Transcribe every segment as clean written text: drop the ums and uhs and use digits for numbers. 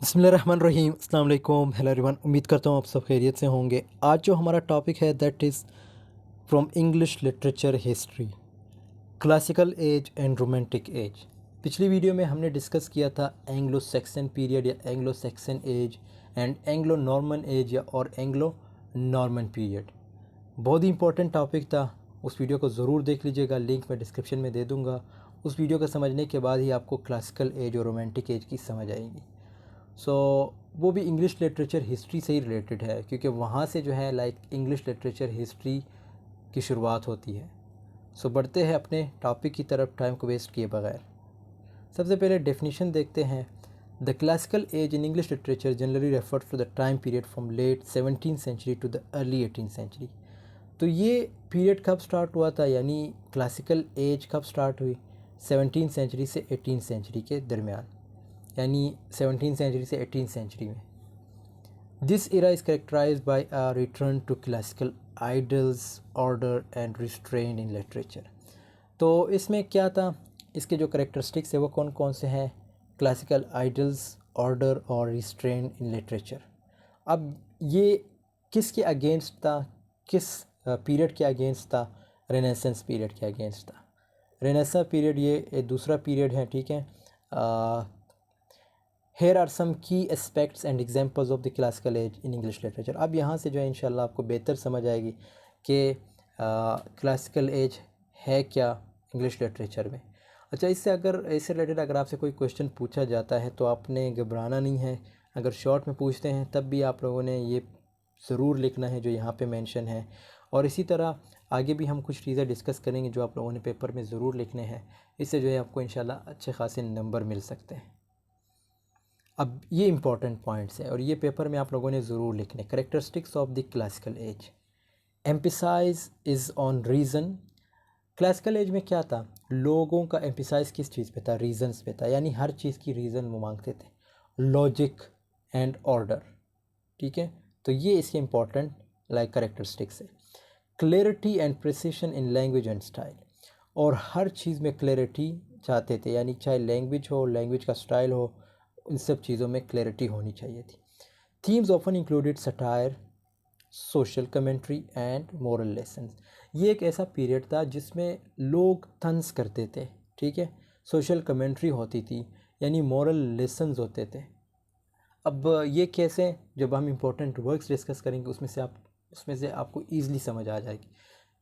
बिस्मिल्लाहिर्रहमानिर्रहीम, अस्सलाम वालेकुम, हेलो एवरीवन। उम्मीद करता हूँ आप सब खैरियत से होंगे। आज जो हमारा टॉपिक है that is from English literature history, classical age and romantic age. पिछली वीडियो में हमने डिस्कस किया था एंग्लो सैक्सन पीरियड या Anglo Saxon age and Anglo Norman age या और एंग्लो नॉर्मन पीरियड। बहुत ही इंपॉर्टेंट टॉपिक था। उस वीडियो को ज़रूर देख लीजिएगा, लिंक मैं डिस्क्रिप्शन में दे दूँगा। उस वीडियो को समझने के बाद ही आपको क्लासिकल एज और रोमांटिक एज की समझ आएगी। वो भी इंग्लिश लिटरेचर हिस्ट्री से ही रिलेटेड है, क्योंकि वहाँ से जो है इंग्लिश लिटरेचर हिस्ट्री की शुरुआत होती है। बढ़ते हैं अपने टॉपिक की तरफ टाइम को वेस्ट किए बगैर। सबसे पहले डेफिनेशन देखते हैं। The classical age in English literature generally refers to the time period from late 17th century to the early 18th century. तो ये पीरियड कब स्टार्ट हुआ था, यानी क्लासिकल एज कब स्टार्ट हुई? 17th सेंचुरी से 18th सेंचुरी के दरमियान, यानी 17th सेंचुरी से 18th सेंचुरी में। This era is characterise by a return to classical ideals, order and restraint in literature. तो इसमें क्या था, इसके जो करेक्टरिस्टिक्स है वो कौन कौन से हैं? क्लासिकल आइडल्स, ऑर्डर और रिस्ट्रेन इन लिटरेचर। अब ये किसके अगेंस्ट था, किस पीरियड के अगेंस्ट था? रेनेसेंस पीरियड के अगेंस्ट था। रेनेसां पीरियड ये दूसरा पीरियड है, ठीक है। Hair are some key aspects and examples of the classical age in English literature. अब यहाँ से जो है इंशाल्लाह आपको बेहतर समझ आएगी कि क्लासिकल एज है क्या इंग्लिश लिटरेचर में। अच्छा, इससे रिलेटेड अगर आपसे कोई क्वेश्चन पूछा जाता है तो आपने घबराना नहीं है। अगर शॉर्ट में पूछते हैं तब भी आप लोगों ने ये ज़रूर लिखना है जो यहाँ पे मेंशन है। और इसी तरह आगे भी हम कुछ चीज़ें डिस्कस करेंगे जो आप लोगों ने पेपर में ज़रूर लिखने हैं। इससे जो है आपको इंशाल्लाह अच्छे खासे नंबर मिल सकते हैं। अब ये इंपॉर्टेंट पॉइंट्स हैं और ये पेपर में आप लोगों ने ज़रूर लिखने। Characteristics of the classical as, emphasise is on reason. Classical as में क्या था, लोगों का एम्फिसाइज किस चीज़ पे था? रीजंस पे था, यानी हर चीज़ की रीज़न वो मांगते थे। लॉजिक एंड ऑर्डर, ठीक है। तो ये इसके इंपॉर्टेंट करेक्टरिस्टिक्स है। Clarity and precision in language and style, और हर चीज़ में क्लैरिटी चाहते थे, यानी चाहे लैंग्वेज हो, लैंग्वेज का स्टाइल हो, इन सब चीज़ों में क्लैरिटी होनी चाहिए थी। Themes often included satire, social commentary and moral lessons. ये एक ऐसा पीरियड था जिसमें लोग तंज करते थे, ठीक है। सोशल कमेंट्री होती थी, यानी मोरल लेसन्स होते थे। अब ये कैसे, जब हम इम्पोर्टेंट वर्क्स डिस्कस करेंगे उसमें से आपको ईज़िली समझ आ जाएगी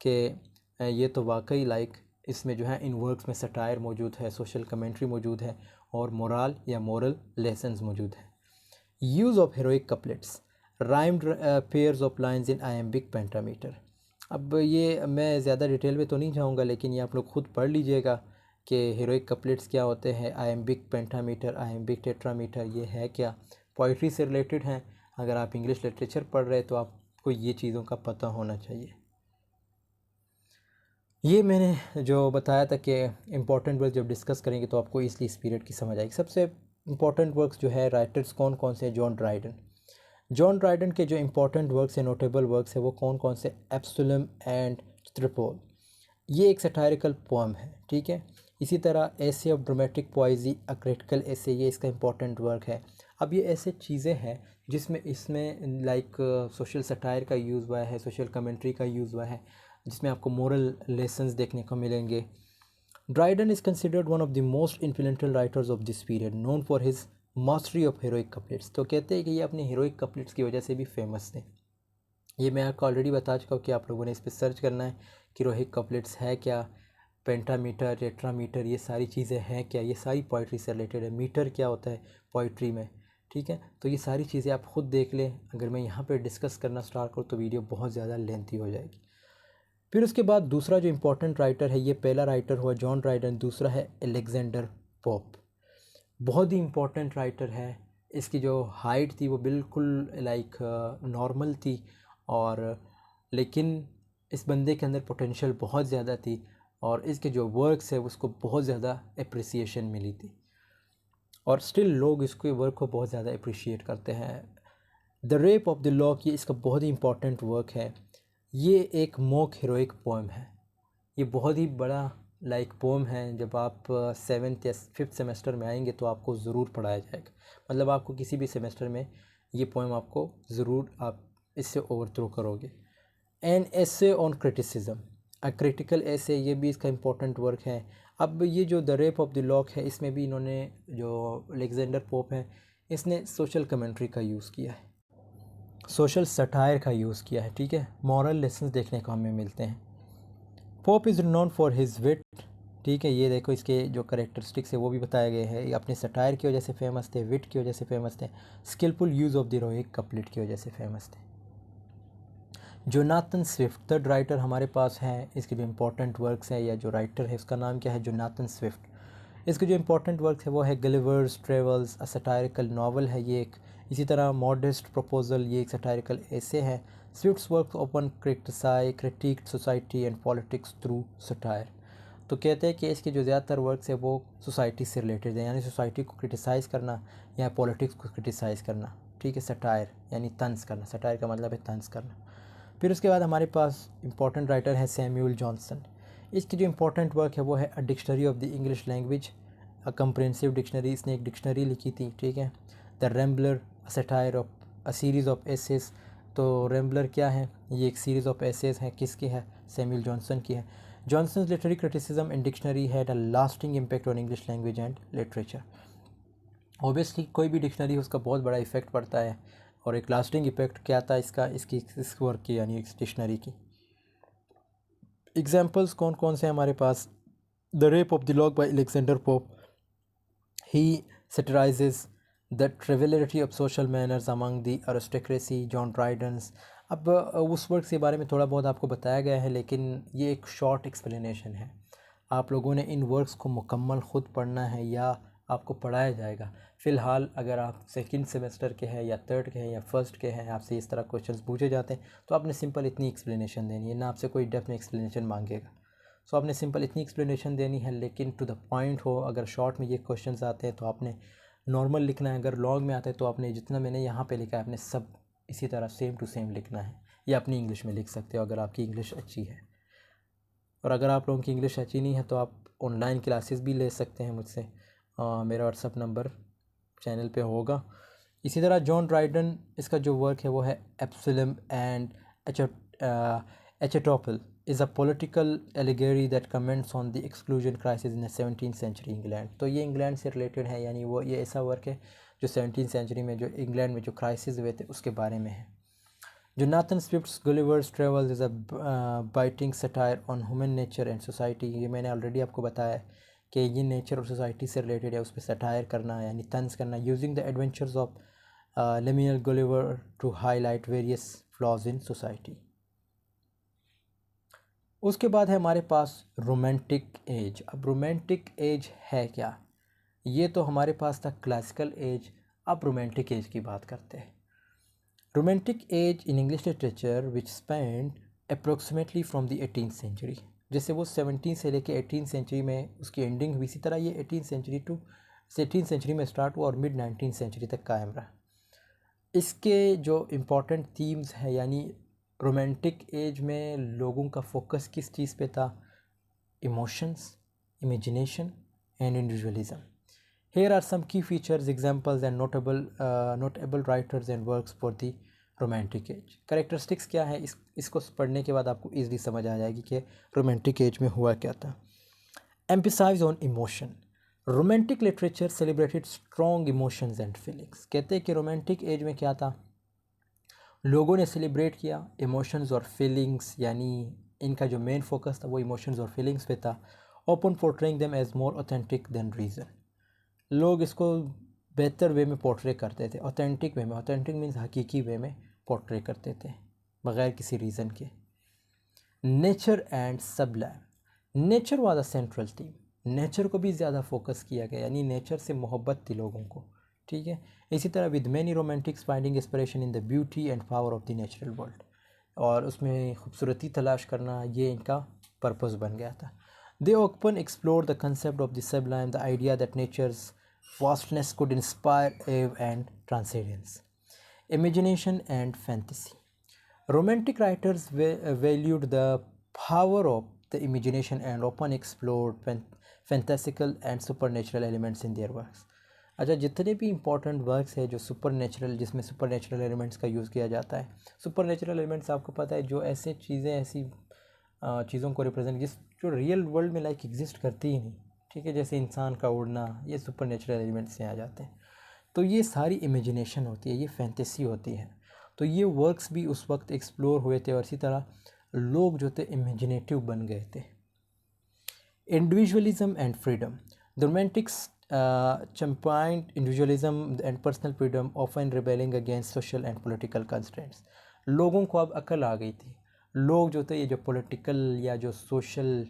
कि ये तो वाकई इसमें जो है इन वर्क्स में सटायर मौजूद है, सोशल कमेंट्री मौजूद है और मोरल या मोरल लेसन्स मौजूद है। Use of heroic couplets, rhymed pairs of lines in iambic pentameter. अब ये मैं ज़्यादा डिटेल में तो नहीं जाऊँगा, लेकिन ये आप लोग खुद पढ़ लीजिएगा कि हीरोइक कपलेट्स क्या होते हैं, आयम्बिक पेंटामीटर, आयम्बिक टेट्रामीटर ये है क्या। पोइट्री से रिलेटेड हैं। अगर आप इंग्लिश लिटरेचर पढ़ रहे हैं तो आपको ये चीज़ों का पता होना चाहिए। ये मैंने जो बताया था कि इम्पॉर्टेंट वर्क जब डिस्कस करेंगे तो आपको इसलिए इस पीरियड की समझ आएगी। सबसे इम्पॉर्टेंट वर्क्स जो है, राइटर्स कौन कौन से हैं? जॉन ड्राइडन के जो इम्पोर्टेंट वर्क्स हैं, नोटेबल वर्क्स हैं, वो कौन कौन से? एब्सोलम एंड चित्रपोल, ये एक सटायरिकल पोम है, ठीक है। इसी तरह essay of dramatic poesy, a critical essay, ये इसका इम्पोर्टेंट वर्क है। अब ये ऐसे चीज़ें हैं जिसमें इसमें सोशल सटायर का यूज़ हुआ है, सोशल कमेंट्री का यूज़ हुआ है, जिसमें आपको मोरल लेसन्स देखने को मिलेंगे। Dryden is considered one of the most influential writers of this period, known for his mastery of heroic couplets. तो कहते हैं कि ये अपने हीरोइक कपलेट्स की वजह से भी फेमस थे। ये मैं आपको ऑलरेडी बता चुका हूँ कि आप लोगों ने इस पर सर्च करना है कि हीरोइक कपलेट्स है क्या, पेंटामीटर, टेट्रामीटर, ये सारी चीज़ें हैं क्या। ये सारी पोइट्री से रिलेटेड है। मीटर क्या होता है पोइट्री में, ठीक है। तो ये सारी चीज़ें आप खुद देख लें। अगर मैं यहाँ पे डिस्कस करना स्टार्ट करूँ तो वीडियो बहुत ज़्यादा लेंथी हो जाएगी। फिर उसके बाद दूसरा जो इम्पोर्टेंट राइटर है, ये पहला राइटर हुआ जॉन ड्राइडन, दूसरा है अलेक्जेंडर पोप। बहुत ही इम्पोर्टेंट राइटर है। इसकी जो हाइट थी वो बिल्कुल नॉर्मल थी, और लेकिन इस बंदे के अंदर पोटेंशियल बहुत ज़्यादा थी, और इसके जो वर्क्स है उसको बहुत ज़्यादा अप्रिसिएशन मिली थी, और स्टिल लोग इसके वर्क को बहुत ज़्यादा अप्रिशिएट करते हैं। The rape of the lock, ये इसका बहुत ही इम्पोर्टेंट वर्क है। ये एक मॉक हीरोइक पोएम है। ये बहुत ही बड़ा लाइक पोम हैं, जब आप 7th या 5th सेमेस्टर में आएंगे तो आपको ज़रूर पढ़ाया जाएगा। मतलब आपको किसी भी सेमेस्टर में ये पोएम आपको ज़रूर आप इससे ओवरथ्रो करोगे। An essay on criticism, a critical essay, ये भी इसका इम्पोर्टेंट वर्क है। अब ये जो the rape of the lock है, इसमें भी इन्होंने, जो अलेक्जेंडर पोप है, इसने सोशल कमेंट्री का यूज़ किया है, सोशल सटायर का यूज़ किया है, ठीक है। मॉरल लेसन्स देखने को हमें मिलते हैं। Pope is known for his wit, ठीक है। ये देखो इसके जो करेक्टरिस्टिक्स है वो भी बताए गए हैं। ये अपने सटायर की वजह से फेमस थे, विट की वजह से फेमस थे, skilful use of the heroic couplet की वजह से फेमस थे। जोनाथन स्विफ्ट, थर्ड राइटर हमारे पास हैं। इसके जो इंपॉर्टेंट वर्क्स हैं, या जो राइटर है उसका नाम क्या है, जोनाथन स्विफ्ट। इसके जो इंपॉर्टेंट वर्क है वो है गलिवर्स ट्रेवल्स, अ सटायरिकल नावल है ये एक। इसी तरह मॉडेस्ट प्रपोजल, ये एक सटायरिकल एसे है। Swift's work open critic society and politics through satire. तो कहते हैं कि इसके जो ज़्यादातर वर्क्स है वो सोसाइटी से रिलेटेड है, यानी सोसाइटी को क्रिटिसाइज़ करना या पॉलिटिक्स को क्रिटिसाइज़ करना, ठीक है। सटायर यानी तंज करना, सटायर का मतलब है तंज करना। फिर उसके बाद हमारे पास इंपॉर्टेंट राइटर है सैमुअल जॉनसन। इसकी जो इंपॉर्टेंट वर्क है वो है a dictionary of the English language, a comprehensive dictionary. इसने एक डिक्शनरी लिखी थी, ठीक है। The rambler, a satire of a series of essays. तो रैम्बलर क्या है, ये एक सीरीज़ ऑफ एसेस है, किसकी है, सैमुअल जॉनसन की है। Johnson's literary criticism and dictionary had a lasting impact on English language and literature. Obviously कोई भी डिक्शनरी उसका बहुत बड़ा इफेक्ट पड़ता है, और एक लास्टिंग इफेक्ट क्या था इसका, इसकी इस वर्क की यानी इस डिक्शनरी की। एग्जाम्पल्स कौन कौन से हमारे पास, the rape of the lock by Alexander Pope, he satirizes the triviality of social manners among the aristocracy, John Dryden's. अब उस वर्क के बारे में थोड़ा बहुत आपको बताया गया है, लेकिन ये एक शॉर्ट एक्सप्लेनेशन है। आप लोगों ने इन वर्क्स को मुकम्मल ख़ुद पढ़ना है या आपको पढ़ाया जाएगा। फ़िलहाल अगर आप सेकंड सेमेस्टर के हैं या थर्ड के हैं या फर्स्ट के हैं, आपसे इस तरह क्वेश्चंस पूछे जाते हैं तो आपने सिंपल इतनी एक्सप्लेनेशन देनी है, ना आपसे कोई डेप्थ में एक्सप्लेनेशन मांगेगा। सो आपने सिंपल इतनी एक्सप्लेनेशन देनी है, लेकिन टू द पॉइंट हो। अगर शॉर्ट में ये क्वेश्चंस आते हैं तो आपने नॉर्मल लिखना है, अगर लॉन्ग में आता है तो आपने जितना मैंने यहाँ पे लिखा है आपने सब इसी तरह सेम टू सेम लिखना है, या अपनी इंग्लिश में लिख सकते हो अगर आपकी इंग्लिश अच्छी है। और अगर आप लोगों की इंग्लिश अच्छी नहीं है तो आप ऑनलाइन क्लासेस भी ले सकते हैं मुझसे। मेरा व्हाट्सअप नंबर चैनल पे होगा। इसी तरह जॉन ड्राइडन, इसका जो वर्क है वो है Absalom and Achitophel is a political allegory that comments on the exclusion crisis in the 17th century England। तो ये इंग्लैंड से रिलेटेड है, यानी वो ये ऐसा वर्क है जो 17th सेंचुरी में जो इंग्लैंड में जो क्राइसिस हुए थे उसके बारे में है। Jonathan Swift's Gulliver's travels is a biting satire on human nature and society. ये मैंने ऑलरेडी आपको बताया है कि ये नेचर और सोसाइटी से रिलेटेड है, उस पर सटायर करना यानी तंज करना। Using the adventures of Lemuel Gulliver to highlight various flaws in society. उसके बाद है हमारे पास रोमांटिक एज। अब रोमांटिक एज है क्या, ये तो हमारे पास था क्लासिकल एज। अब रोमांटिक एज की बात करते हैं। Romantic age in English literature which spend approximately from the 18th century. जैसे वो 17 से लेके 18th सेंचुरी में उसकी एंडिंग हुई, इसी तरह ये 18th सेंचुरी में स्टार्ट हुआ और मिड 19th सेंचुरी तक कायम रहा। इसके जो इम्पोर्टेंट थीम्स हैं, यानी रोमांटिक एज में लोगों का फोकस किस चीज़ पे था, emotions, imagination and individualism. Here are some key features, examples and notable writers and works for the romantic age. Characteristics क्या है, इसको पढ़ने के बाद आपको ईजिली समझ आ जाएगी कि रोमांटिक एज में हुआ क्या था। Emphasise on emotion, romantic literature celebrated strong emotions and feelings. कहते हैं कि रोमांटिक एज में क्या था, लोगों ने सेलिब्रेट किया इमोशंस और फीलिंग्स, यानी इनका जो मेन फोकस था वो इमोशंस और फीलिंग्स पे था। Open portraying them as more authentic than reason. लोग इसको बेहतर वे में पोर्ट्रे करते थे, ऑथेंटिक वे में, ऑथेंटिक मीन्स हकीकी वे में पोर्ट्रे करते थे बग़ैर किसी रीज़न के। Nature and Sublime, nature was a central theme. Nature को भी ज़्यादा फोकस किया गया, यानी नेचर से मोहब्बत थी लोगों को, ठीक है। इसी तरह with many Romantics finding inspiration in the beauty and power of the natural world, और उसमें खूबसूरती तलाश करना ये इनका पर्पस बन गया था। They open explore the concept of the sublime, the idea that nature's vastness could inspire awe and transcendence, imagination and fantasy. Romantic writers valued the power of the imagination and often explored fantastical and supernatural elements in their works. अच्छा, जितने भी important works है जो super natural, जिसमें super natural elements का use किया जाता है, सुपर नेचुरल एलिमेंट्स आपको पता है जो ऐसे चीज़ें, ऐसी चीज़ों को रिप्रेजेंट जो रियल वर्ल्ड में लाइक एग्जिस्ट करती ही नहीं, ठीक है, जैसे इंसान का उड़ना, ये सुपर नेचुरल एलिमेंट्स से आ जाते हैं। तो ये सारी इमेजिनेशन होती है, ये फैंटेसी होती है। तो ये वर्क्स भी उस वक्त एक्सप्लोर हुए थे और इसी तरह लोग जो थे इमेजिनेटिव बन गए थे। Individualism and freedom, the Romantics championed individualism and personal freedom, often rebelling against social and political constraints. लोगों को अब अकल आ गई थी। लोग जो थे, ये जो पॉलिटिकल या जो सोशल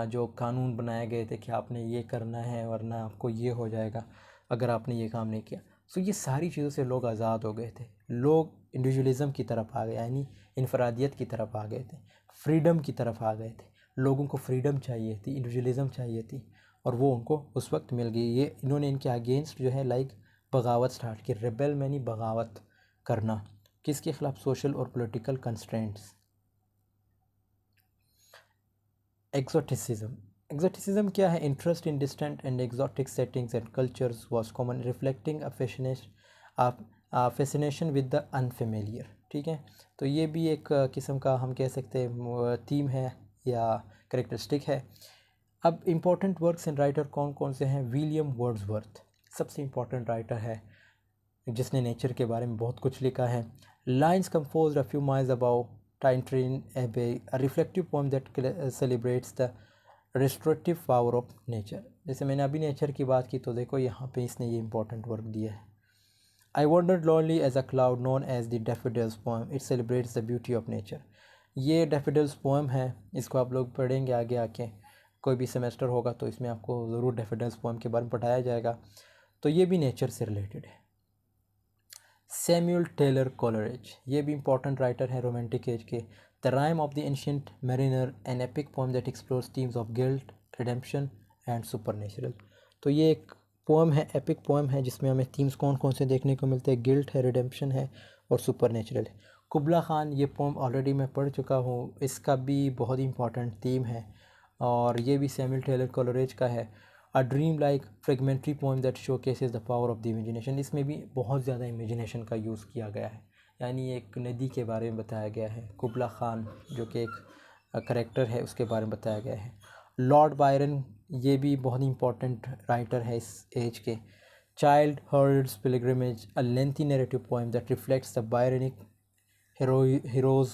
जो कानून बनाए गए थे कि आपने ये करना है वरना आपको ये हो जाएगा अगर आपने ये काम नहीं किया, सो ये सारी चीज़ों से लोग आज़ाद हो गए थे। लोग इंडिविजुअलिज्म की तरफ आ गए, यानी इनफरादियत की तरफ आ गए थे, फ्रीडम की तरफ आ गए थे। लोगों को फ्रीडम चाहिए थी, इंडिविजुअलिज्म चाहिए थी, और वो उनको उस वक्त मिल गई। ये इन्होंने इनके अगेंस्ट जो है लाइक बगावत स्टार्ट की। रेबेल मैंने बगावत करना, किसके ख़िलाफ़? सोशल और पॉलिटिकल कंस्ट्रेंट्स। एक्सोटिसिज्म, एक्सोटिसिज्म क्या है? Interest in distant and exotic settings and cultures was common, reflecting fascination with the unfamiliar. ठीक है, तो ये भी एक किस्म का हम कह सकते हैं थीम है या करेक्टरिस्टिक है। अब इम्पोर्टेंट वर्क्स एंड राइटर कौन कौन से हैं? विलियम वर्ड्सवर्थ सबसे इम्पोर्टेंट राइटर है जिसने नेचर के बारे में बहुत कुछ लिखा है। Lines composed a few miles above Tintern Abbey, a reflective poem that celebrates the restorative power of nature. जैसे मैंने अभी नेचर की बात की, तो देखो यहाँ पे इसने ये इंपॉर्टेंट वर्क दिया है। I wandered lonely as a cloud known as the daffodils poem, it celebrates the beauty of nature. ये डैफोडिल्स पोएम है, इसको आप लोग पढ़ेंगे आगे आके, कोई भी सेमेस्टर होगा तो इसमें आपको ज़रूर डैफोडिल्स पोएम के बारे में पढ़ाया जाएगा। तो ये भी नेचर से रिलेटेड है। सैमुअल टेलर कोलरिज, ये भी इंपॉर्टेंट राइटर है रोमांटिक एज के। The rhyme of the ancient mariner, an epic poem that explores themes of guilt, redemption and supernatural. तो ये एक पोएम है, एपिक पोएम है, जिसमें हमें थीम्स कौन कौन से देखने को मिलते हैं? गिल्ट है, रिडेम्पशन है और सुपरनेचुरल है। कुबला खान, ये पोएम ऑलरेडी मैं पढ़ चुका हूँ, इसका भी बहुत ही इंपॉर्टेंट थीम है और ये भी सैमुअल टेलर कोलरिज का है। A dream like fragmentary poem that showcases the power of the imagination, इसमें भी बहुत ज़्यादा इमेजिनेशन का यूज़ किया गया है, यानी एक नदी के बारे में बताया गया है। कुबला खान जो कि एक करेक्टर है, उसके बारे में बताया गया है। लॉर्ड बायरन, ये भी बहुत इंपॉर्टेंट राइटर है इस एज के। Childe Harold's pilgrimage, a lengthy narrative poem that reflects the Byronic heroes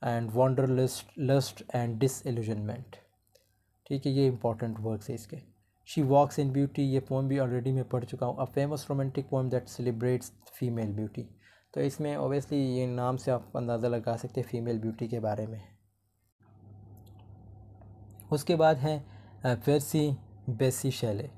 and wanderlust lust and disillusionment. ठीक है, ये इंपॉर्टेंट वर्क्स है इसके। शी वॉक्स इन ब्यूटी, ये पोएम भी ऑलरेडी मैं पढ़ चुका हूँ। A famous romantic poem that celebrates female beauty, तो इसमें ओबियसली ये नाम से आप अंदाज़ा लगा सकते हैं फीमेल ब्यूटी के बारे में। उसके बाद है Percy Bysshe Shelley,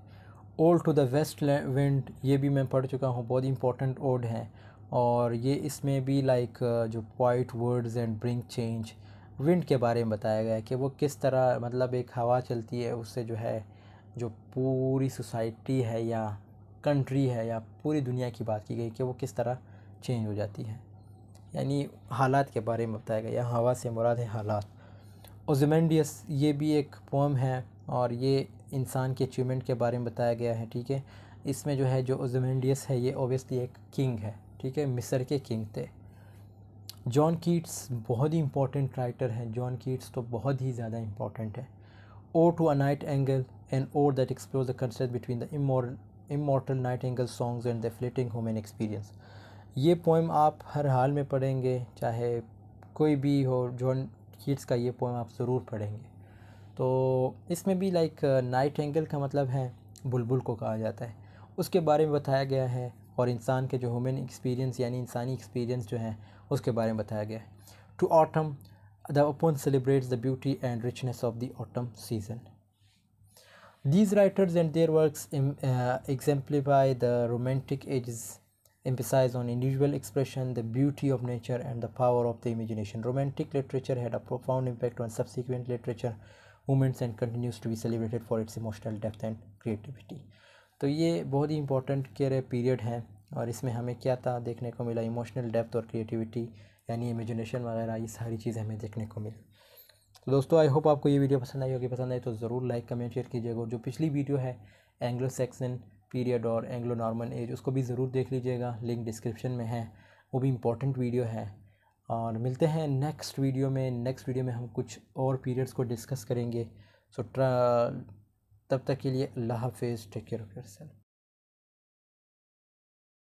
ode to the west wind, ये भी मैं पढ़ चुका हूँ, बहुत इंपॉर्टेंट ओड है। और ये इसमें भी लाइक जो point words and bring change, wind के बारे में बताया गया है कि वो किस तरह, मतलब एक हवा चलती है, उससे जो है जो पूरी सोसाइटी है या कंट्री है या पूरी दुनिया की बात की गई कि वो किस तरह चेंज हो जाती है, यानी हालात के बारे में बताया गया। हवा से मुराद है हालात। ओज़मेंडियस, ये भी एक पोएम है और ये इंसान के अचीवमेंट के बारे में बताया गया है। ठीक है, इसमें जो है जो ओज़मेंडियस है ये ओबियसली एक किंग है, ठीक है, मिस्र के किंग थे। जॉन कीट्स बहुत ही इंपॉर्टेंट राइटर हैं, जॉन कीट्स तो बहुत ही ज़्यादा इंपॉर्टेंट है। Ode to a nightingale, an ode that explores the concept between the immortal nightingale songs and the fleeting human experience. ये पोएम आप हर हाल में पढ़ेंगे, चाहे कोई भी हो, जॉन कीट्स का ये पोएम आप ज़रूर पढ़ेंगे। तो इसमें भी लाइक नाइट एंगल का मतलब है बुलबुल को कहा जाता है, उसके बारे में बताया गया है और इंसान के जो ह्यूमन एक्सपीरियंस यानी इंसानी एक्सपीरियंस जो है उसके बारे में बताया गया है। To autumn, the open celebrates the beauty and richness of the autumn season. These writers and their works exemplify the romantic ages, emphasize on individual expression, the beauty of nature and the power of the imagination. Romantic literature had a profound impact on subsequent literature movements and continues to be celebrated for its emotional depth and creativity. तो ये बहुत ही important के period है और इसमें हमें क्या था देखने को मिला? इमोशनल डेप्थ और क्रिएटिविटी यानी इमेजिनेशन वगैरह, ये सारी चीज़ें हमें देखने को मिली। तो दोस्तों आई होप आपको ये वीडियो पसंद आई होगी। पसंद आई तो ज़रूर लाइक कमेंट शेयर कीजिएगा। और जो पिछली वीडियो है एंग्लो सैक्सन पीरियड और एंग्लो नॉर्मन एज, उसको भी ज़रूर देख लीजिएगा, लिंक डिस्क्रिप्शन में है, वो भी इम्पॉर्टेंट वीडियो है। और मिलते हैं नेक्स्ट वीडियो में। नेक्स्ट वीडियो में हम कुछ और पीरियड्स को डिस्कस करेंगे। सो तब तक के लिए अल्लाह हाफिज़, टेक केयर ऑफ़ योरसेल्फ।